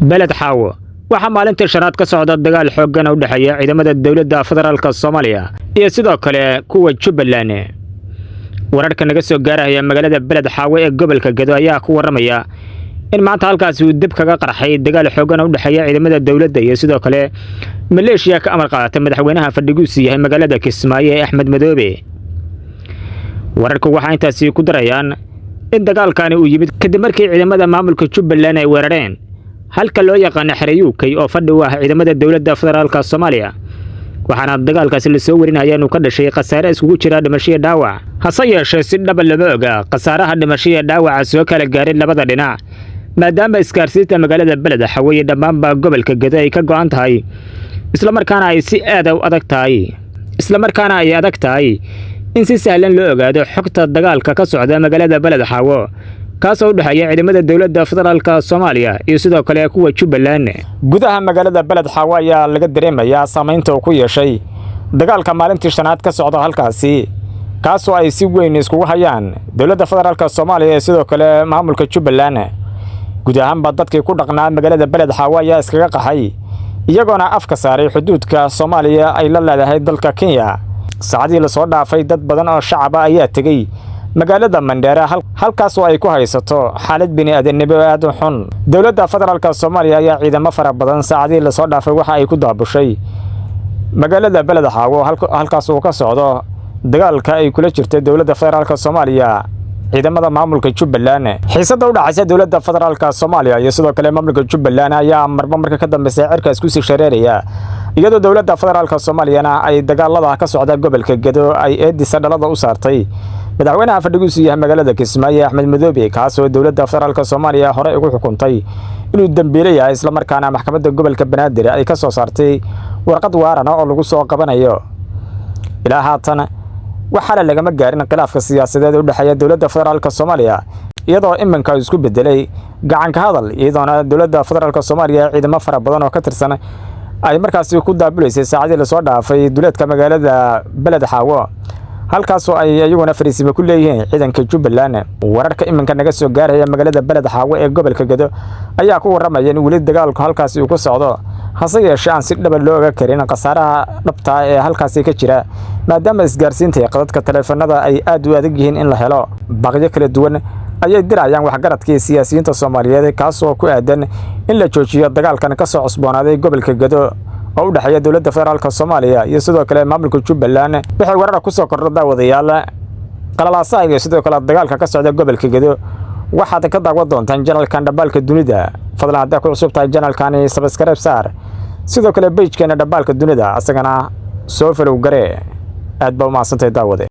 بلد حاو waxaa maalintii shanaad ka socda dagaal xooggan u dhaxeeya ciidamada dawladda federaalka Soomaaliya iyo sidoo kale kuwa Jubbaland. Wararka naga soo gaaraya magaalada Beled Xaawe ee gobolka Gedo ayaa ku waramaya in maanta halkaas uu dib kaga qarxay dagaal xooggan u dhaxeeya ciidamada dawladda iyo sidoo kale maleeshiya ka amar qaadata madaxweynaha fadhigiisu yahay magaalada Kismaayo ee Axmed Madoobe. Wararku waxa intaasi ku darayaan in dagaalkani uu yimid kadib markii ciidamada maamulka Jubbaland ay weerareen halka loo yaqaan xerayuukay oo fadhi u ah ciidamada dawladda federaalka Soomaaliya waxaana dagaalkaasi la soo warinayay inuu ka dhashay khasaare isugu jira dhimasho dhaawac hase yeeshee si dhab lama oga khasaaraha dhimasho dhaawac soo kala gaaray labada dhinac maadaama iskaarsiinta magaalada Beled Xaawe dhamaanba gobolka Gedo ay ka go'an tahay isla markaana ay si aad u adag tahay in si sahlan loo ogaado xogta dagaalka ka socda magaalada Beled Xaawe kaasoo u dhaxeeya ciidamada dawladda federaalka Soomaaliya iyo sidoo kale kuwa Jubbaland. Gudaha magaalada Beled Xaawe ayaa laga dareemayaa saameynta uu ku yeeshay dagaalka maalintii shanaad ka socda halkaasi kaasoo ay si weyn iskugu hayaan dawladda federaalka Soomaaliya iyo sidoo kale maamulka Jubbaland. Gudahanba dadkii ku dhaqnaa magaalada Beled Xaawe ayaa iskaga qaxay iyagoona afka saaray xuduudka Soomaaliya ay la leedahay dalka Kenya. saacadii la soo dhaafay dad badan oo shacab ah ayaa tagay magaalada Mandheera halkaas oo ay ku haysato xaalad bini'aadanimo aad u xun. Dawladda federaalka Soomaaliya ayaa ciidamo fara badan saacadii la soo dhaafay waxa ay ku daabushay magaalada Beled Xaawe halkaas oo ka socdo dagaalka ay kula jirtay dawladda federaalka Soomaaliya ciidamada maamulka Jubbaland. Xiisada u dhaxaysa dawladda federaalka Soomaaliya iyo sidoo kale maamulka Jubbaland ayaa marka ka dambeysay cirkaas ku sii shareeraya iyadoo dawladda federaalka Soomaaliya ay dagaalada ka socda gobolka Gedo ay eedisa dhalada u saartay madaxweynaha fadhigiisu yahay magaalada Kismaayo Axmed Madoobe kaasoo dawladda federaalka Soomaaliya hore ugu xukuntay inuu dambiile yahay isla markaana maxkamadda gobolka Banaadir ay ka soo saartay warqad waaran oo lagu soo qabanayo. ilaa haatan waxa laga gaarin khilaafka siyaasadeed u dhaxeeya dawladda federaalka Soomaaliya iyadoo iminka isku bedelay gacan ka hadal iyadoo dawladda federaalka Soomaaliya ciidamo fara badan oo ka tirsan ay markaas ku daabuleysay saacadii la soo dhaafay duleedka magaalada Beled Xaawe halkaas oo ay ayaguna fariisimo ku leeyihiin ciidanka Jubbaland. Wararka iminka naga soo gaaraya magaalada Beled Xaawe ee gobolka Gedo ayaa ku waramaya in wali dagaalku halkaas uu ku socdo hase yeeshee aan si dhab looga karin khasaaraha dhabta ah ee halkaas ka jira maadaama isgaarsiinta iyo qadadka taleefanada ay aad u adag yihiin in la helo. Baqyo kala duwan ayay dirayaan waxgaradkii siyaasiyiinta Soomaaliyeed kaasoo ku aadan in la joojiyo dagaalkan ka soo cusboonaaday gobolka Gedo oo u dhaxeeya dawladda federaalka Soomaaliya iyo sidoo kale maamulka Jubbaland. Wixii warar ku soo kordhay daawadayaal qalalaasa iyo sidoo kale dagaalka ka socda gobolka Gedo waxaad ka daawan doontaan channelkan Dhabaalka Dunida. Fadlan hadda ku cusub tahay channelkani subscribe saar sidoo kale page-keena Dhabaalka Dunida asagana soo follow garee aad baa u mahadsantahay daawade.